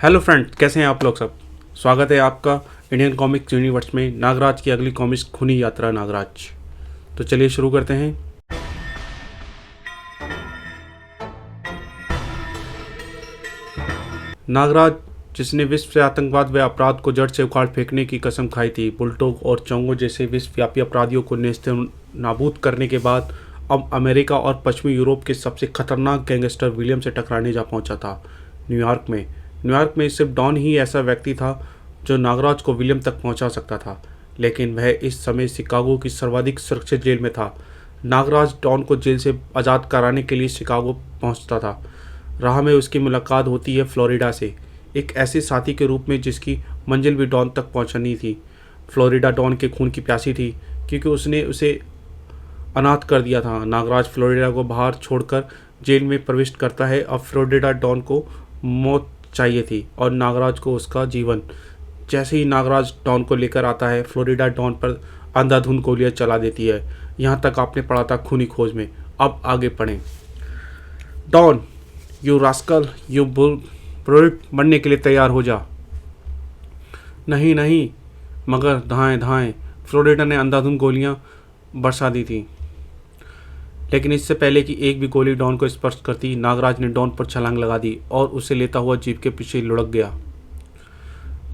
Hello friends, कैसे हैं आप लोग सब। स्वागत है आपका इंडियन कॉमिक्स यूनिवर्स में नागराज की अगली कॉमिक्स खूनी यात्रा नागराज। तो चलिए शुरू करते हैं। नागराज, जिसने विश्व से आतंकवाद व अपराध को जड़ से उखाड़ फेंकने की कसम खाई थी, बुलडॉग और चोंगो जैसे विश्वव्यापी अपराधियों को नेस्ते नाबूद करने के बाद अब अमेरिका और पश्चिमी यूरोप के सबसे खतरनाक गैंगस्टर विलियम से टकराने जा पहुंचा था। न्यूयॉर्क में सिर्फ डॉन ही ऐसा व्यक्ति था जो नागराज को विलियम तक पहुंचा सकता था, लेकिन वह इस समय शिकागो की सर्वाधिक सुरक्षित जेल में था। नागराज डॉन को जेल से आज़ाद कराने के लिए शिकागो पहुंचता था। राह में उसकी मुलाकात होती है फ्लोरिडा से, एक ऐसे साथी के रूप में जिसकी मंजिल भी डॉन तक पहुंचनी थी। फ्लोरिडा डॉन के खून की प्यासी थी, क्योंकि उसने उसे अनाथ कर दिया था। नागराज फ्लोरिडा को बाहर छोड़कर जेल में प्रविष्ट करता है। अब फ्लोरिडा डॉन को मौत चाहिए थी और नागराज को उसका जीवन। जैसे ही नागराज डॉन को लेकर आता है, फ्लोरिडा डॉन पर अंधाधुंध गोलियां चला देती है। यहाँ तक आपने पढ़ा था खूनी खोज में, अब आगे पढ़ें। Don, you rascal, you brute, मरने के लिए तैयार हो जा। नहीं नहीं, मगर धाएं धाएं। फ्लोरिडा ने अंधाधुंध गोलियां बरसा दी थी, लेकिन इससे पहले कि एक भी गोली डॉन को स्पर्श करती, नागराज ने डॉन पर छलांग लगा दी और उसे लेता हुआ जीप के पीछे लुढ़क गया।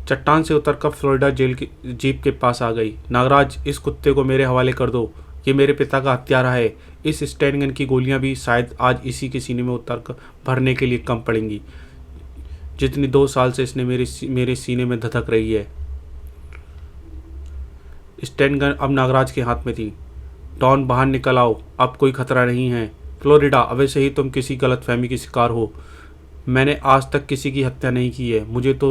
चट्टान से उतरकर फ्लोरिडा जेल की जीप के पास आ गई। नागराज, इस कुत्ते को मेरे हवाले कर दो, ये मेरे पिता का हत्यारा है। इस स्टैन गन की गोलियां भी शायद आज इसी के सीने में उतर कर भरने के लिए कम पड़ेंगी, जितनी 2 साल से इसने मेरे सीने में धधक रही है। स्टैन गन अब नागराज के हाथ में थी। डॉन, बाहर निकल आओ, अब कोई खतरा नहीं है। फ्लोरिडा, अवश्य ही तुम किसी गलतफहमी की शिकार हो। मैंने आज तक किसी की हत्या नहीं की है। मुझे तो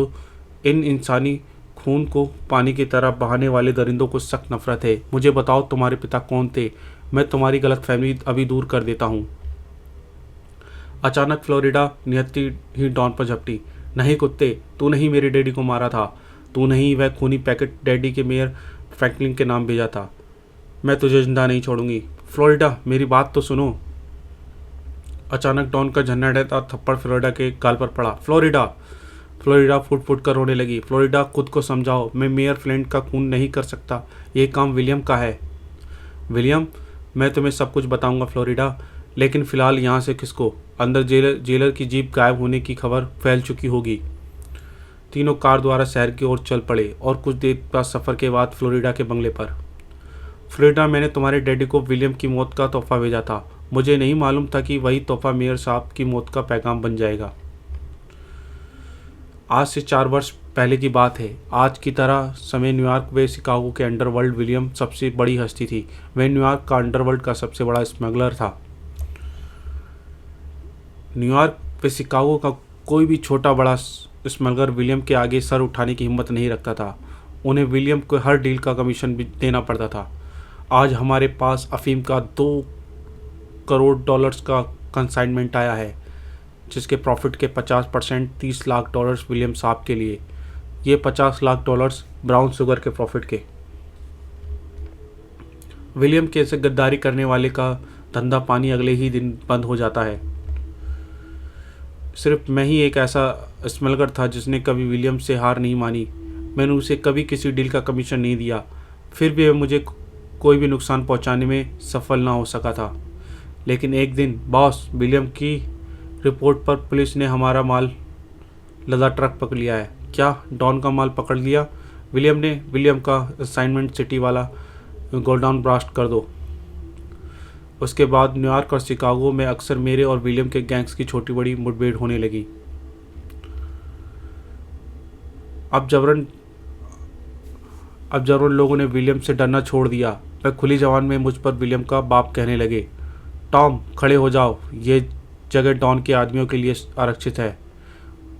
इन इंसानी खून को पानी की तरह बहाने वाले दरिंदों को सख्त नफरत है। मुझे बताओ, तुम्हारे पिता कौन थे? मैं तुम्हारी गलतफहमी अभी दूर कर देता हूँ। अचानक फ्लोरिडा निहत्ती ही डॉन पर झपटी। नहीं कुत्ते, तूने ही मेरे डैडी को मारा था। तूने ही वह खूनी पैकेट डैडी के मेयर फ्रैंकलिन के नाम भेजा था। मैं तुझे जिंदा नहीं छोड़ूंगी। फ्लोरिडा, मेरी बात तो सुनो। अचानक डॉन का झन्नाटा थप्पड़ फ्लोरिडा के गाल पर पड़ा। फ्लोरिडा फुट फुट कर रोने लगी। फ्लोरिडा, खुद को समझाओ, मैं मेयर फ्लिंट का खून नहीं कर सकता। यह काम विलियम का है। विलियम, मैं तुम्हें सब कुछ बताऊंगा फ्लोरिडा, लेकिन फिलहाल यहाँ से खिसको। अंदर जेलर की जीप गायब होने की खबर फैल चुकी होगी। तीनों कार द्वारा शहर की ओर चल पड़े और कुछ देर का सफ़र के बाद फ्लोरिडा के बंगले पर। फ्लोरिडा, मैंने तुम्हारे डैडी को विलियम की मौत का तोहफा भेजा था। मुझे नहीं मालूम था कि वही तोहफा मेयर साहब की मौत का पैगाम बन जाएगा। आज से 4 वर्ष पहले की बात है। आज की तरह समय न्यूयॉर्क व शिकागो के अंडरवर्ल्ड विलियम सबसे बड़ी हस्ती थी। वह न्यूयॉर्क का अंडरवर्ल्ड का सबसे बड़ा स्मगलर था। न्यूयॉर्क व शिकागो का कोई भी छोटा बड़ा स्मगलर विलियम के आगे सर उठाने की हिम्मत नहीं रखता था। उन्हें विलियम को हर डील का कमीशन भी देना पड़ता था। आज हमारे पास अफीम का $2 करोड़ का कंसाइनमेंट आया है, जिसके प्रॉफिट के 50% $30 लाख विलियम साहब के लिए। ये $50 लाख ब्राउन शुगर के प्रॉफिट के। विलियम के से गद्दारी करने वाले का धंधा पानी अगले ही दिन बंद हो जाता है। सिर्फ मैं ही एक ऐसा स्मगलर था जिसने कभी विलियम से हार नहीं मानी। मैंने उसे कभी किसी डील का कमीशन नहीं दिया, फिर भी वह मुझे कोई भी नुकसान पहुंचाने में सफल ना हो सका था। लेकिन एक दिन, बॉस, विलियम की रिपोर्ट पर पुलिस ने हमारा माल लदा ट्रक पकड़ लिया है। क्या? डॉन का माल पकड़ लिया? विलियम ने? विलियम का असाइनमेंट सिटी वाला गोडाउन ब्लास्ट कर दो। उसके बाद न्यूयॉर्क और शिकागो में अक्सर मेरे और विलियम के गैंग्स की छोटी बड़ी मुठभेड़ होने लगी। अब जबरन लोगों ने विलियम से डरना छोड़ दिया। वह खुली जबान में मुझ पर विलियम का बाप कहने लगे। टॉम, खड़े हो जाओ, ये जगह डॉन के आदमियों के लिए आरक्षित है।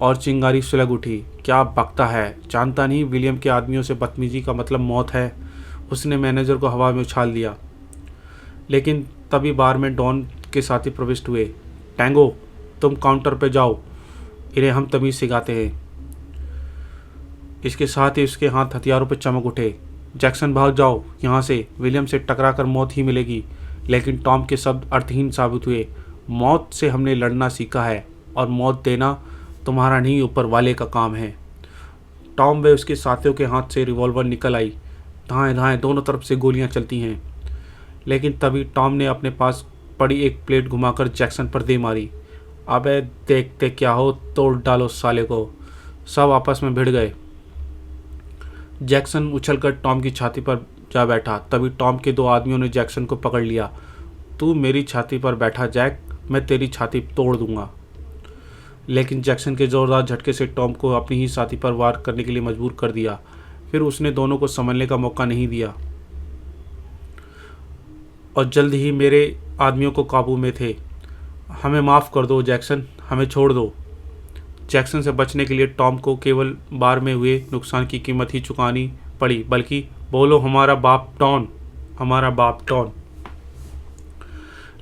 और चिंगारी सुलग उठी। क्या बकता है? जानता नहीं विलियम के आदमियों से बदतमीजी का मतलब मौत है। उसने मैनेजर को हवा में उछाल दिया। लेकिन तभी बार में डॉन के साथी प्रविष्ट हुए। टैंगो, तुम काउंटर पर जाओ, इन्हें हम तमीज़ सिखाते हैं। इसके साथ ही उसके हाथ हथियारों पर चमक उठे। जैक्सन, भाग जाओ यहाँ से, विलियम से टकरा कर मौत ही मिलेगी। लेकिन टॉम के शब्द अर्थहीन साबित हुए। मौत से हमने लड़ना सीखा है और मौत देना तुम्हारा नहीं, ऊपर वाले का काम है। टॉम व उसके साथियों के हाथ से रिवॉल्वर निकल आई। धाएं धाएं दोनों तरफ से गोलियां चलती हैं। लेकिन तभी टॉम ने अपने पास पड़ी एक प्लेट घुमाकर जैक्सन पर दे मारी। अबे देखते क्या हो, तोड़ डालो साले को। सब आपस में भिड़ गए। जैक्सन उछलकर टॉम की छाती पर जा बैठा। तभी टॉम के 2 आदमियों ने जैक्सन को पकड़ लिया। तू मेरी छाती पर बैठा जैक, मैं तेरी छाती तोड़ दूंगा। लेकिन जैक्सन के जोरदार झटके से टॉम को अपनी ही छाती पर वार करने के लिए मजबूर कर दिया। फिर उसने दोनों को संभलने का मौका नहीं दिया और जल्द ही मेरे आदमियों को काबू में थे। हमें माफ़ कर दो जैक्सन, हमें छोड़ दो। जैक्सन से बचने के लिए टॉम को केवल बार में हुए नुकसान की कीमत ही चुकानी पड़ी, बल्कि बोलो हमारा बाप डॉन, हमारा बाप डॉन।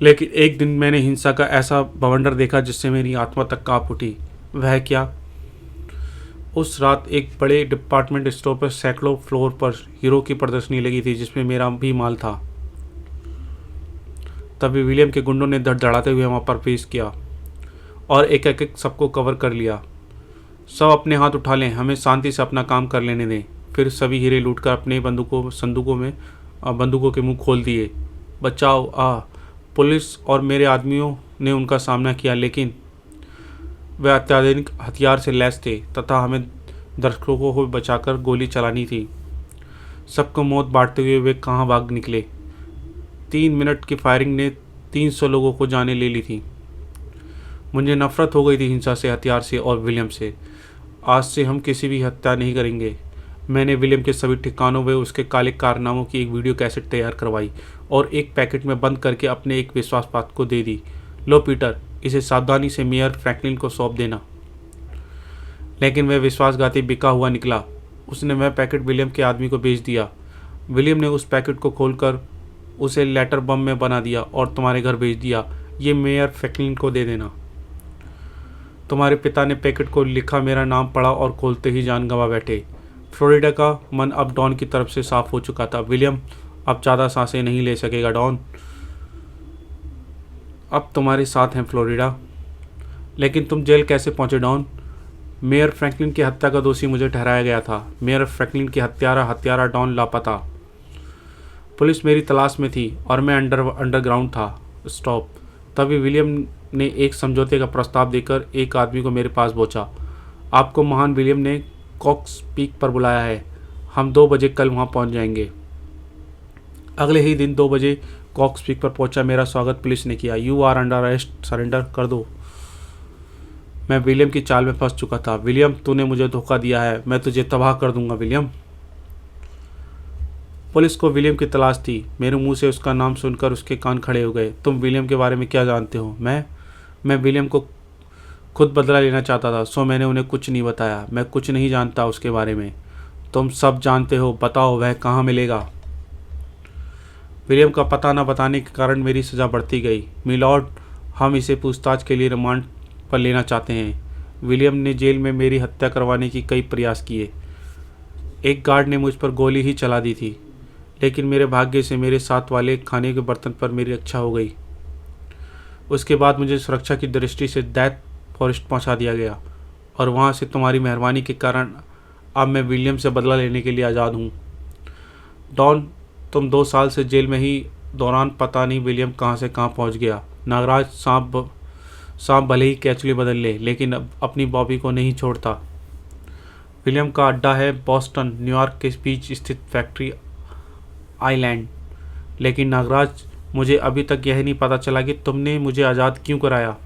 लेकिन एक दिन मैंने हिंसा का ऐसा बवंडर देखा जिससे मेरी आत्मा तक कांप उठी। वह क्या? उस रात एक बड़े डिपार्टमेंट स्टोर पर सैकड़ों फ्लोर पर हीरो की प्रदर्शनी लगी थी, जिसमें मेरा भी माल था। तभी विलियम के गुंडों ने धड़धड़ाते हुए वहाँ पर पेश किया और एक एक सबको कवर कर लिया। सब अपने हाथ उठा लें, हमें शांति से अपना काम कर लेने दें। फिर सभी हीरे लूटकर अपने बंदूकों के मुंह खोल दिए। बचाओ आ! पुलिस और मेरे आदमियों ने उनका सामना किया, लेकिन वे अत्याधुनिक हथियार से लैस थे तथा हमें दर्शकों को बचाकर गोली चलानी थी। सबको मौत बांटते हुए वे कहाँ भाग निकले। 3 मिनट की फायरिंग ने 300 लोगों को जाने ले ली थी। मुझे नफरत हो गई थी हिंसा से, हथियार से और विलियम से। आज से हम किसी भी हत्या नहीं करेंगे। मैंने विलियम के सभी ठिकानों व उसके काले कारनामों की एक वीडियो कैसेट तैयार करवाई और एक पैकेट में बंद करके अपने एक विश्वासपात्र को दे दी। लो पीटर, इसे सावधानी से मेयर फ्रैंकलिन को सौंप देना। लेकिन वह विश्वासघाती बिका हुआ निकला। उसने वह पैकेट विलियम के आदमी को बेच दिया। विलियम ने उस पैकेट को खोलकर उसे लेटर बम में बना दिया और तुम्हारे घर भेज दिया। ये मेयर फ्रैंकलिन को दे देना। तुम्हारे पिता ने पैकेट को लिखा, मेरा नाम पढ़ा और खोलते ही जान गंवा बैठे। फ्लोरिडा का मन अब डॉन की तरफ से साफ हो चुका था। विलियम अब ज़्यादा सांसें नहीं ले सकेगा। डॉन अब तुम्हारे साथ हैं फ्लोरिडा। लेकिन तुम जेल कैसे पहुंचे डॉन? मेयर फ्रैंकलिन की हत्या का दोषी मुझे ठहराया गया था। मेयर फ्रैंकलिन की हत्यारा डॉन लापता। पुलिस मेरी तलाश में थी और मैं अंडरग्राउंड था। स्टॉप। तभी विलियम ने एक समझौते का प्रस्ताव देकर एक आदमी को मेरे पास पहुंचा। आपको महान विलियम ने कॉक्स पीक पर बुलाया है। हम 2 बजे कल वहां पहुंच जाएंगे। अगले ही दिन 2 बजे कॉक्स पीक पर पहुंचा। मेरा स्वागत पुलिस ने किया। You are under arrest, surrender कर दो। मैं विलियम की चाल में फंस चुका था। विलियम, तूने मुझे धोखा दिया है। मैं तुझे तबाह कर दूंगा विलियम। पुलिस को विलियम की तलाश थी। मेरे मुंह से उसका नाम सुनकर उसके कान खड़े हो गए। तुम विलियम के बारे में क्या जानते हो? मैं विलियम को खुद बदला लेना चाहता था, सो मैंने उन्हें कुछ नहीं बताया। मैं कुछ नहीं जानता उसके बारे में। तुम सब जानते हो। बताओ वह कहाँ मिलेगा? विलियम का पता न बताने के कारण मेरी सज़ा बढ़ती गई। मिलॉर्ड, हम इसे पूछताछ के लिए रिमांड पर लेना चाहते हैं। विलियम ने जेल में मेरी हत्या करवाने की कई प्रयास किए। एक गार्ड ने मुझ पर गोली ही चला दी थी, लेकिन मेरे भाग्य से मेरे साथ वाले खाने के बर्तन पर मेरी रक्षा हो गई। उसके बाद मुझे सुरक्षा की दृष्टि से डेथ फॉरेस्ट पहुंचा दिया गया और वहां से तुम्हारी मेहरबानी के कारण अब मैं विलियम से बदला लेने के लिए आज़ाद हूँ। डॉन, तुम 2 साल से जेल में ही दौरान पता नहीं विलियम कहाँ से कहाँ पहुँच गया। नागराज सांप भले ही कैचुली बदल ले, लेकिन अब अपनी बॉबी को नहीं छोड़ता। विलियम का अड्डा है बॉस्टन, न्यूयॉर्क के बीच स्थित फैक्ट्री आइलैंड। लेकिन नागराज, मुझे अभी तक यह नहीं पता चला कि तुमने मुझे आज़ाद क्यों कराया।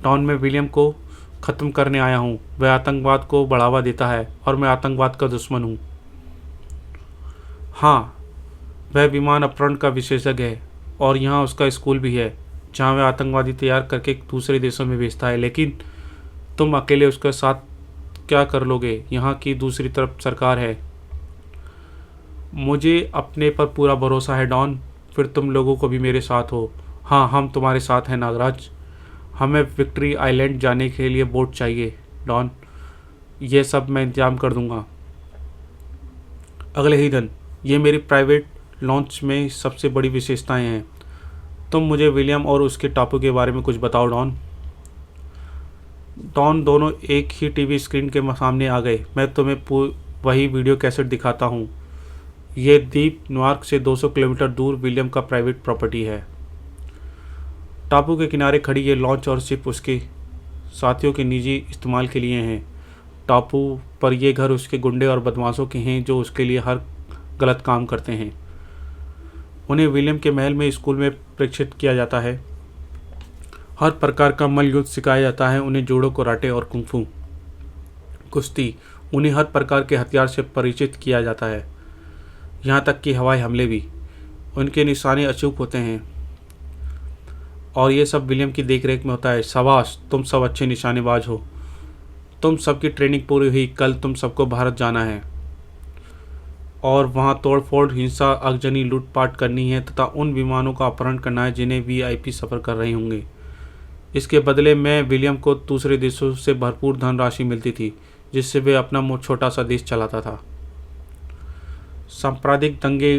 डॉन, मैं विलियम को ख़त्म करने आया हूँ। वह आतंकवाद को बढ़ावा देता है और मैं आतंकवाद का दुश्मन हूँ। हाँ, वह विमान अपहरण का विशेषज्ञ है और यहाँ उसका स्कूल भी है, जहाँ वह आतंकवादी तैयार करके दूसरे देशों में भेजता है। लेकिन तुम अकेले उसके साथ क्या कर लोगे? यहाँ की दूसरी तरफ सरकार है। मुझे अपने पर पूरा भरोसा है डॉन। फिर तुम लोगों को भी मेरे साथ हो। हाँ, हम तुम्हारे साथ हैं नागराज। हमें विक्ट्री आइलैंड जाने के लिए बोट चाहिए डॉन। यह सब मैं इंतजाम कर दूंगा। अगले ही दिन। ये मेरी प्राइवेट लॉन्च में सबसे बड़ी विशेषताएं हैं। तुम मुझे विलियम और उसके टापू के बारे में कुछ बताओ डॉन। डॉन दोनों एक ही टीवी स्क्रीन के सामने आ गए। मैं तुम्हें वही वीडियो कैसेट दिखाता हूँ। ये द्वीप न्यूयॉर्क से 200 किलोमीटर दूर विलियम का प्राइवेट प्रॉपर्टी है। टापू के किनारे खड़ी ये लॉन्च और शिप उसके साथियों के निजी इस्तेमाल के लिए हैं। टापू पर ये घर उसके गुंडे और बदमाशों के हैं जो उसके लिए हर गलत काम करते हैं। उन्हें विलियम के महल में स्कूल में प्रेक्षित किया जाता है। हर प्रकार का मल्ल युद्ध सिखाया जाता है उन्हें, जूडो, कराटे और कुंफू कुश्ती। उन्हें हर प्रकार के हथियार से परिचित किया जाता है, यहाँ तक कि हवाई हमले भी। उनके निशाने अचूक होते हैं और ये सब विलियम की देखरेख में होता है। शाबाश, तुम सब अच्छे निशानेबाज हो। तुम सबकी ट्रेनिंग पूरी हुई। कल तुम सबको भारत जाना है और वहाँ तोड़फोड़, हिंसा, आगजनी, लूटपाट करनी है तथा उन विमानों का अपहरण करना है जिन्हें वीआईपी सफ़र कर रहे होंगे। इसके बदले में विलियम को दूसरे देशों से भरपूर धनराशि मिलती थी जिससे वे अपना छोटा सा देश चलाता था। सांप्रदायिक दंगे,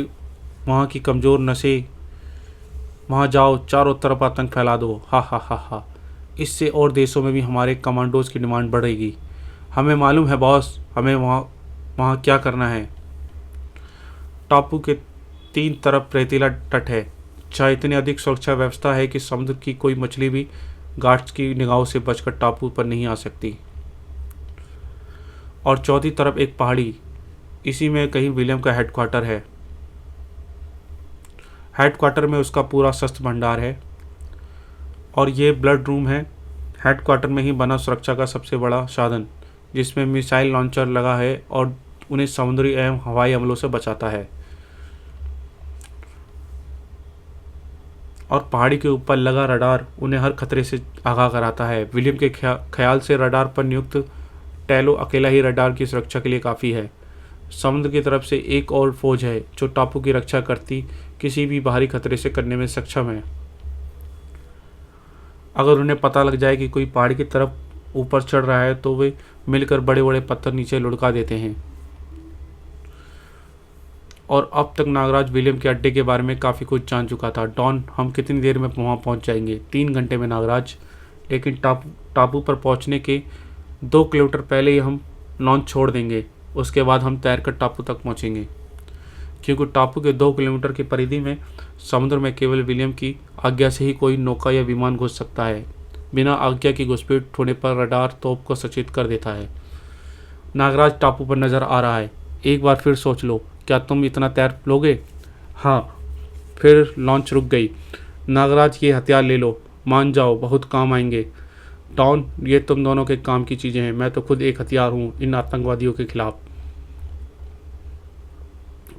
वहाँ की कमज़ोर नसें, वहाँ जाओ, चारों तरफ आतंक फैला दो। हा हा हा हा। इससे और देशों में भी हमारे कमांडोज की डिमांड बढ़ेगी। हमें मालूम है बॉस, हमें वहाँ वहाँ क्या करना है। टापू के 3 तरफ रेतीला तट है। चाहे इतनी अधिक सुरक्षा व्यवस्था है कि समुद्र की कोई मछली भी गार्ड्स की निगाहों से बचकर टापू पर नहीं आ सकती। और चौथी तरफ एक पहाड़ी, इसी में कहीं विलियम का हेडक्वार्टर है। हेडक्वार्टर में उसका पूरा शस्त्र भंडार है और ये ब्लड रूम है। हेडक्वार्टर में ही बना सुरक्षा का सबसे बड़ा साधन, जिसमें मिसाइल लॉन्चर लगा है और उन्हें समुद्री एवं हवाई हमलों से बचाता है। और पहाड़ी के ऊपर लगा रडार उन्हें हर खतरे से आगाह कराता है। विलियम के ख्याल से रडार पर नियुक्त टैलो अकेला ही रडार की सुरक्षा के लिए काफ़ी है। समुद्र की तरफ से एक और फौज है जो टापू की रक्षा करती किसी भी बाहरी खतरे से करने में सक्षम है। अगर उन्हें पता लग जाए कि कोई पहाड़ की तरफ ऊपर चढ़ रहा है तो वे मिलकर बड़े बड़े पत्थर नीचे लुढ़का देते हैं। और अब तक नागराज विलियम के अड्डे के बारे में काफ़ी कुछ जान चुका था। डॉन, हम कितनी देर में वहाँ पहुँच जाएंगे? 3 घंटे में नागराज, लेकिन टापू पर पहुँचने के 2 किलोमीटर पहले ही हम लॉन्च छोड़ देंगे। उसके बाद हम तैरकर टापू तक पहुँचेंगे, क्योंकि टापू के 2 किलोमीटर की परिधि में समुद्र में केवल विलियम की आज्ञा से ही कोई नौका या विमान घुस सकता है। बिना आज्ञा की घुसपैठ होने पर रडार तोप को सचेत कर देता है। नागराज टापू पर नज़र आ रहा है। एक बार फिर सोच लो, क्या तुम इतना तैर लोगे? हाँ। फिर लॉन्च रुक गई। नागराज, ये हथियार ले लो, मान जाओ, बहुत काम आएंगे। डॉन, ये तुम दोनों के काम की चीज़ें हैं। मैं तो खुद एक हथियार हूँ इन आतंकवादियों के खिलाफ।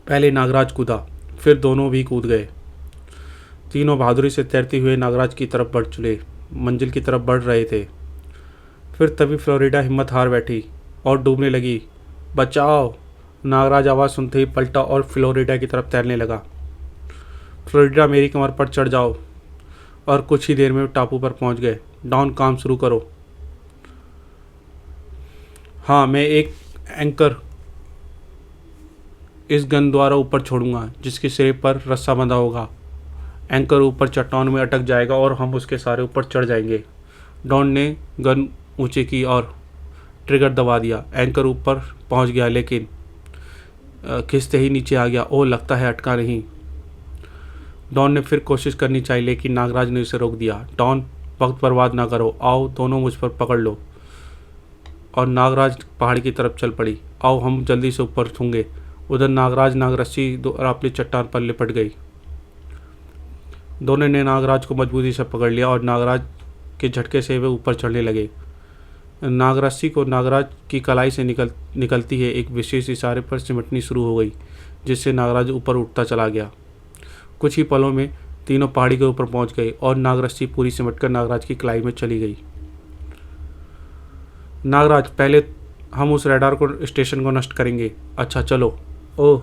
पहले नागराज कूदा, फिर दोनों भी कूद गए। तीनों बहादुरी से तैरते हुए नागराज की तरफ बढ़ चले, मंजिल की तरफ बढ़ रहे थे। फिर तभी फ्लोरिडा हिम्मत हार बैठी और डूबने लगी। बचाओ! नागराज आवाज़ सुनते ही पलटा और फ्लोरिडा की तरफ तैरने लगा। फ्लोरिडा, मेरी कमर पर चढ़ जाओ। और कुछ ही देर में टापू पर पहुंच गए। डॉन, काम शुरू करो। हाँ, मैं एक एंकर इस गन द्वारा ऊपर छोड़ूंगा जिसके सिरे पर रस्सा बंधा होगा। एंकर ऊपर चट्टान में अटक जाएगा और हम उसके सारे ऊपर चढ़ जाएंगे। डॉन ने गन ऊंचे की और ट्रिगर दबा दिया। एंकर ऊपर पहुंच गया, लेकिन खिंचते ही नीचे आ गया। ओह, लगता है अटका नहीं। डॉन ने फिर कोशिश करनी चाहिए, लेकिन नागराज ने उसे रोक दिया। डॉन, वक्त बर्बाद ना करो, आओ दोनों मुझ पर पकड़ लो। और नागराज पहाड़ी की तरफ चल पड़ी। आओ, हम जल्दी से ऊपर होंगे। उधर नागराज नागरस्सी अपनी चट्टान पर लिपट गई। दोनों ने नागराज को मजबूती से पकड़ लिया और नागराज के झटके से वे ऊपर चढ़ने लगे। नागरस्सी को नागराज की कलाई से निकलती है एक विशेष इशारे पर सिमटनी शुरू हो गई, जिससे नागराज ऊपर उठता चला गया। कुछ ही पलों में तीनों पहाड़ी के ऊपर पहुंच गए और नागरस्सी पूरी सिमटकर नागराज की कलाई में चली गई। नागराज, पहले हम उस रडार को स्टेशन को नष्ट करेंगे। अच्छा, चलो। ओह!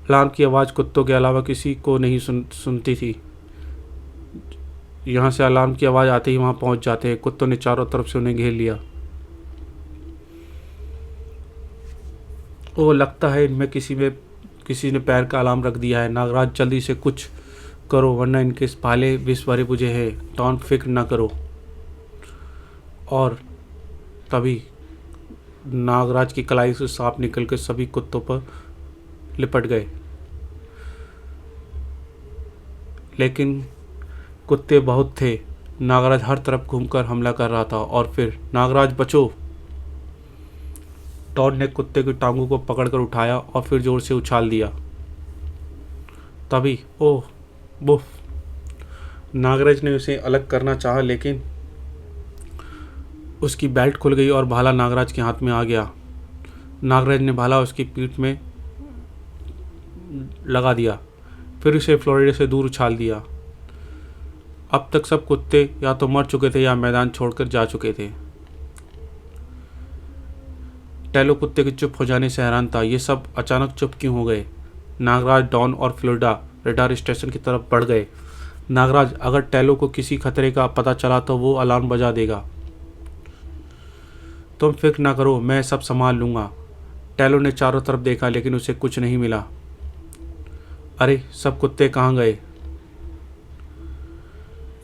अलार्म की आवाज़ कुत्तों के अलावा किसी को नहीं सुनती थी। यहाँ से अलार्म की आवाज़ आते ही वहाँ पहुँच जाते हैं। कुत्तों ने चारों तरफ से उन्हें घेर लिया। ओह, लगता है इनमें किसी ने पैर का अलार्म रख दिया है। नागराज, जल्दी से कुछ करो वरना इनके भाले विष भरे बुझे हैं। डॉन, फिक्र न करो। और तभी नागराज की कलाई से सांप निकल कर सभी कुत्तों पर लिपट गए, लेकिन कुत्ते बहुत थे। नागराज हर तरफ घूमकर हमला कर रहा था और फिर नागराज बचो। डॉन ने कुत्ते की टांगों को पकड़कर उठाया और फिर जोर से उछाल दिया। तभी ओह बुफ, नागराज ने उसे अलग करना चाहा, लेकिन उसकी बेल्ट खुल गई और भाला नागराज के हाथ में आ गया। नागराज ने भाला उसकी पीठ में लगा दिया, फिर उसे फ्लोरिडा से दूर उछाल दिया। अब तक सब कुत्ते या तो मर चुके थे या मैदान छोड़कर जा चुके थे। टैलो कुत्ते के चुप हो जाने से हैरान था। ये सब अचानक चुप क्यों हो गए? नागराज, डॉन और फ्लोरिडा रडार स्टेशन की तरफ बढ़ गए। नागराज, अगर टैलो को किसी खतरे का पता चला तो वो अलार्म बजा देगा। तुम फिक्र ना करो, मैं सब संभाल लूँगा। टैलो ने चारों तरफ देखा, लेकिन उसे कुछ नहीं मिला। अरे, सब कुत्ते कहाँ गए?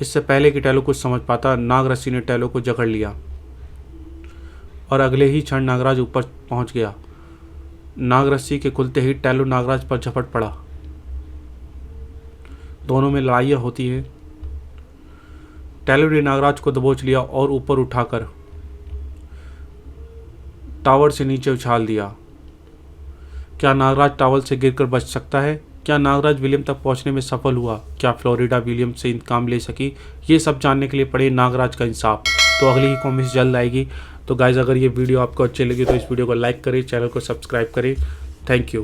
इससे पहले कि टैलो कुछ समझ पाता, नाग रस्सी ने टैलो को जकड़ लिया और अगले ही क्षण नागराज ऊपर पहुंच गया। नाग रस्सी के खुलते ही टैलो नागराज पर झपट पड़ा। दोनों में लड़ाइयाँ होती हैं। टैलो ने नागराज को दबोच लिया और ऊपर उठाकर टावर से नीचे उछाल दिया। क्या नागराज टावर से गिरकर बच सकता है? क्या नागराज विलियम तक पहुंचने में सफल हुआ? क्या फ्लोरिडा विलियम से इंतकाम ले सकी? ये सब जानने के लिए पड़े नागराज का इंसाफ। तो अगली ही कॉमिक्स जल्द आएगी। तो गाइज, अगर ये वीडियो आपको अच्छी लगी तो इस वीडियो को लाइक करें, चैनल को सब्सक्राइब करें। Thank you.